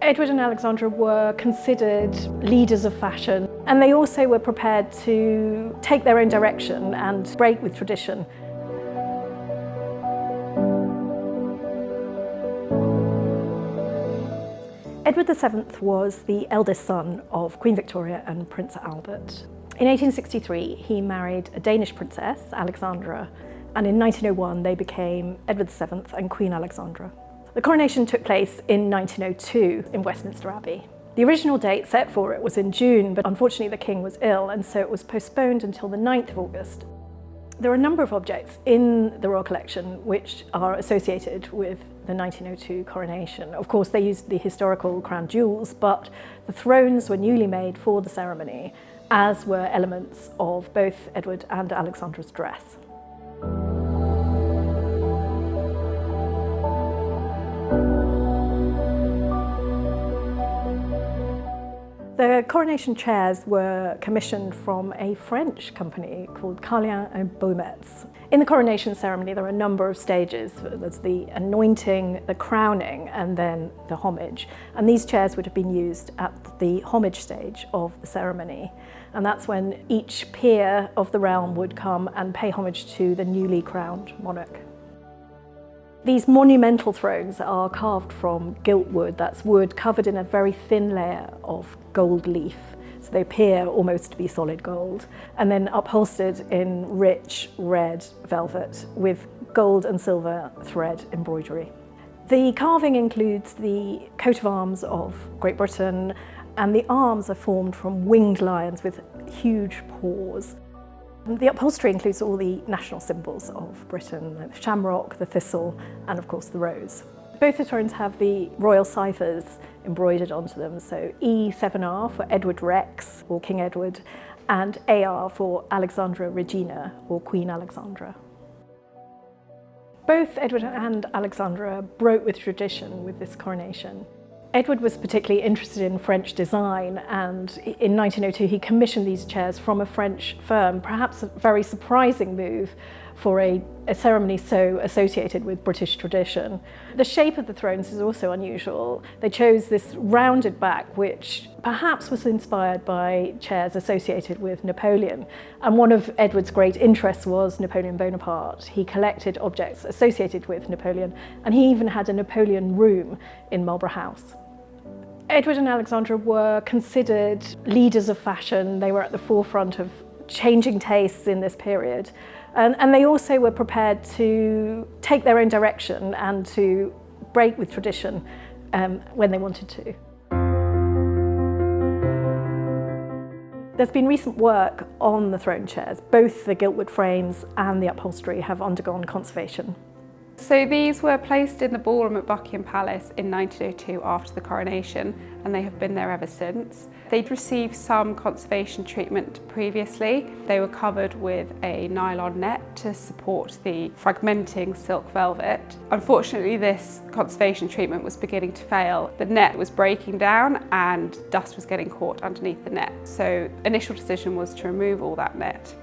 Edward and Alexandra were considered leaders of fashion, and they also were prepared to take their own direction and break with tradition. Edward VII was the eldest son of Queen Victoria and Prince Albert. In 1863, he married a Danish princess, Alexandra, and in 1901 they became Edward VII and Queen Alexandra. The coronation took place in 1902 in Westminster Abbey. The original date set for it was in June, but unfortunately the king was ill, and so it was postponed until the 9th of August. There are a number of objects in the royal collection which are associated with the 1902 coronation. Of course, they used the historical crown jewels, but the thrones were newly made for the ceremony, as were elements of both Edward and Alexandra's dress. The coronation chairs were commissioned from a French company called Carlhian and Baumetz. In the coronation ceremony, there are a number of stages. There's the anointing, the crowning, and then the homage. And these chairs would have been used at the homage stage of the ceremony. And that's when each peer of the realm would come and pay homage to the newly crowned monarch. These monumental thrones are carved from gilt wood. That's wood covered in a very thin layer of gold leaf. So they appear almost to be solid gold. And then upholstered in rich red velvet with gold and silver thread embroidery. The carving includes the coat of arms of Great Britain, and the arms are formed from winged lions with huge paws. The upholstery includes all the national symbols of Britain, like the shamrock, the thistle, and of course the rose. Both the thrones have the royal ciphers embroidered onto them, so E7R for Edward Rex, or King Edward, and AR for Alexandra Regina, or Queen Alexandra. Both Edward and Alexandra broke with tradition with this coronation. Edward was particularly interested in French design, and in 1902 he commissioned these chairs from a French firm, perhaps a very surprising move for a ceremony so associated with British tradition. The shape of the thrones is also unusual. They chose this rounded back, which perhaps was inspired by chairs associated with Napoleon. And one of Edward's great interests was Napoleon Bonaparte. He collected objects associated with Napoleon, and he even had a Napoleon room in Marlborough House. Edward and Alexandra were considered leaders of fashion. They were at the forefront of changing tastes in this period. And they also were prepared to take their own direction and to break with tradition when they wanted to. There's been recent work on the throne chairs. Both the giltwood frames and the upholstery have undergone conservation. So these were placed in the ballroom at Buckingham Palace in 1902 after the coronation, and they have been there ever since. They'd received some conservation treatment previously. They were covered with a nylon net to support the fragmenting silk velvet. Unfortunately, this conservation treatment was beginning to fail. The net was breaking down and dust was getting caught underneath the net. So initial decision was to remove all that net.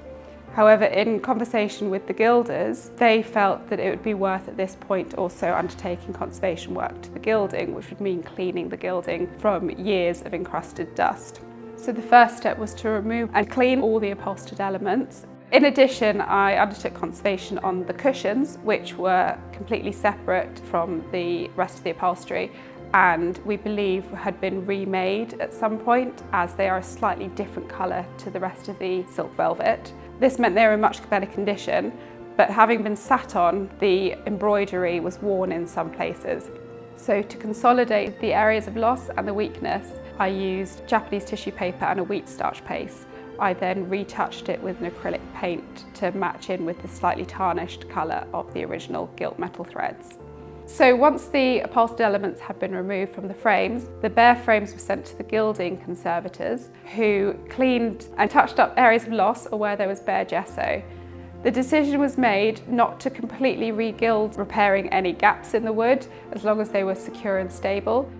However, in conversation with the gilders, they felt that it would be worth at this point also undertaking conservation work to the gilding, which would mean cleaning the gilding from years of encrusted dust. So the first step was to remove and clean all the upholstered elements. In addition, I undertook conservation on the cushions, which were completely separate from the rest of the upholstery, and we believe had been remade at some point, as they are a slightly different colour to the rest of the silk velvet. This meant they were in much better condition, but having been sat on, the embroidery was worn in some places. So to consolidate the areas of loss and the weakness, I used Japanese tissue paper and a wheat starch paste. I then retouched it with an acrylic paint to match in with the slightly tarnished colour of the original gilt metal threads. So once the upholstered elements had been removed from the frames, the bare frames were sent to the gilding conservators, who cleaned and touched up areas of loss or where there was bare gesso. The decision was made not to completely re-gild, repairing any gaps in the wood, as long as they were secure and stable.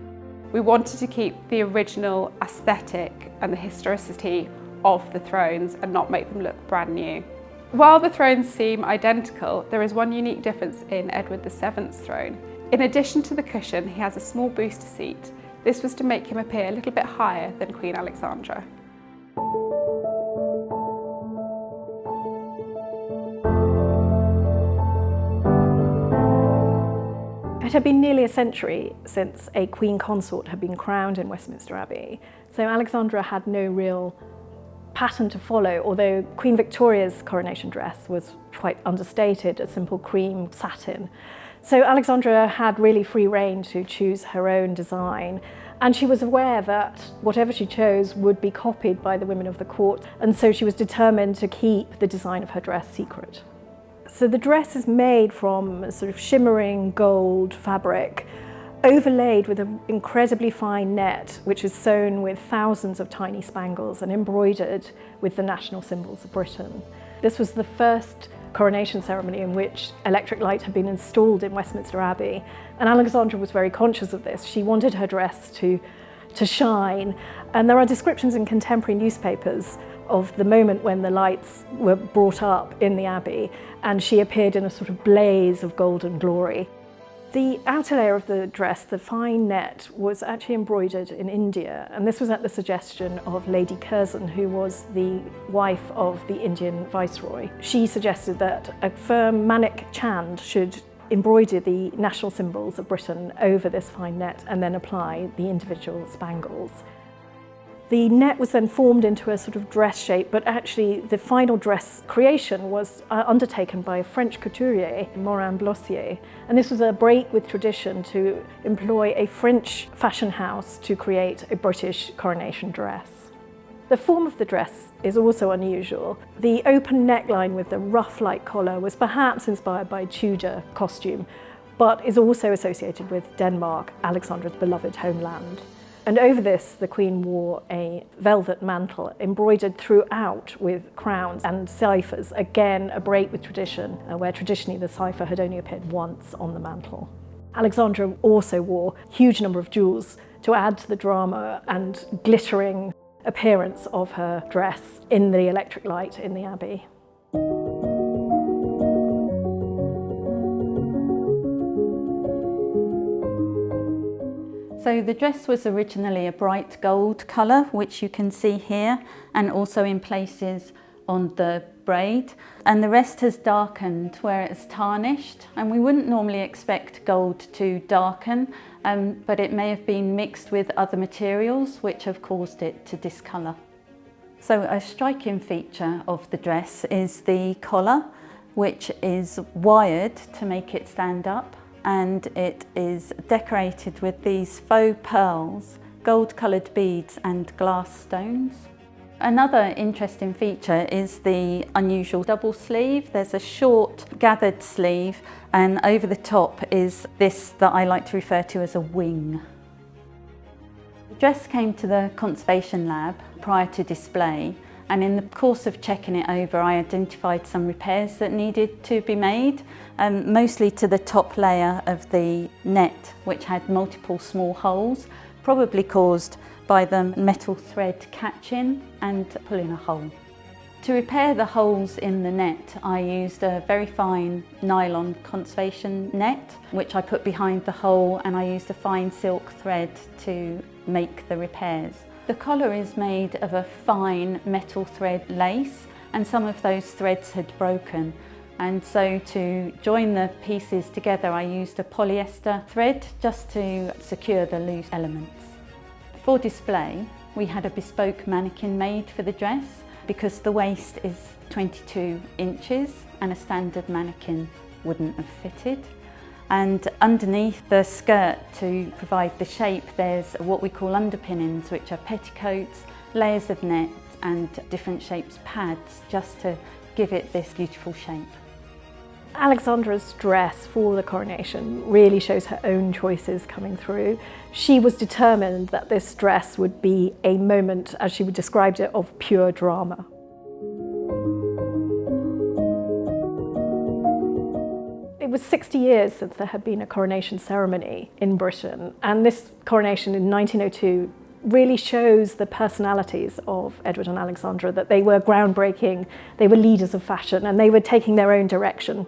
We wanted to keep the original aesthetic and the historicity of the thrones and not make them look brand new. While the thrones seem identical, there is one unique difference in Edward VII's throne. In addition to the cushion, he has a small booster seat. This was to make him appear a little bit higher than Queen Alexandra. It had been nearly a century since a Queen Consort had been crowned in Westminster Abbey, so Alexandra had no real pattern to follow, although Queen Victoria's coronation dress was quite understated, a simple cream satin. So Alexandra had really free rein to choose her own design, and she was aware that whatever she chose would be copied by the women of the court, and so she was determined to keep the design of her dress secret. So the dress is made from a sort of shimmering gold fabric, overlaid with an incredibly fine net, which is sewn with thousands of tiny spangles and embroidered with the national symbols of Britain. This was the first coronation ceremony in which electric light had been installed in Westminster Abbey, and Alexandra was very conscious of this. She wanted her dress to shine, and there are descriptions in contemporary newspapers of the moment when the lights were brought up in the Abbey, and she appeared in a sort of blaze of golden glory. The outer layer of the dress, the fine net, was actually embroidered in India, and this was at the suggestion of Lady Curzon, who was the wife of the Indian Viceroy. She suggested that a firm Manik Chand should embroider the national symbols of Britain over this fine net and then apply the individual spangles. The net was then formed into a sort of dress shape, but actually the final dress creation was undertaken by a French couturier, Morin Blossier, and this was a break with tradition to employ a French fashion house to create a British coronation dress. The form of the dress is also unusual. The open neckline with the ruff-like collar was perhaps inspired by Tudor costume, but is also associated with Denmark, Alexandra's beloved homeland. And over this, the Queen wore a velvet mantle embroidered throughout with crowns and ciphers, again a break with tradition, where traditionally the cipher had only appeared once on the mantle. Alexandra also wore a huge number of jewels to add to the drama and glittering appearance of her dress in the electric light in the Abbey. So the dress was originally a bright gold colour, which you can see here, and also in places on the braid. And the rest has darkened where it's tarnished. And we wouldn't normally expect gold to darken, but it may have been mixed with other materials which have caused it to discolour. So a striking feature of the dress is the collar, which is wired to make it stand up, and it is decorated with these faux pearls, gold-coloured beads and glass stones. Another interesting feature is the unusual double sleeve. There's a short gathered sleeve, and over the top is this that I like to refer to as a wing. The dress came to the Conservation Lab prior to display, and in the course of checking it over I identified some repairs that needed to be made, mostly to the top layer of the net, which had multiple small holes, probably caused by the metal thread catching and pulling a hole. To repair the holes in the net, I used a very fine nylon conservation net, which I put behind the hole, and I used a fine silk thread to make the repairs. The collar is made of a fine metal thread lace, and some of those threads had broken. And so to join the pieces together, I used a polyester thread just to secure the loose elements. For display, we had a bespoke mannequin made for the dress because the waist is 22 inches and a standard mannequin wouldn't have fitted. And underneath the skirt, to provide the shape, there's what we call underpinnings, which are petticoats, layers of net and different shapes pads, just to give it this beautiful shape. Alexandra's dress for the coronation really shows her own choices coming through. She was determined that this dress would be a moment, as she described it, of pure drama. It was 60 years since there had been a coronation ceremony in Britain, and this coronation in 1902 really shows the personalities of Edward and Alexandra, that they were groundbreaking, they were leaders of fashion, and they were taking their own direction.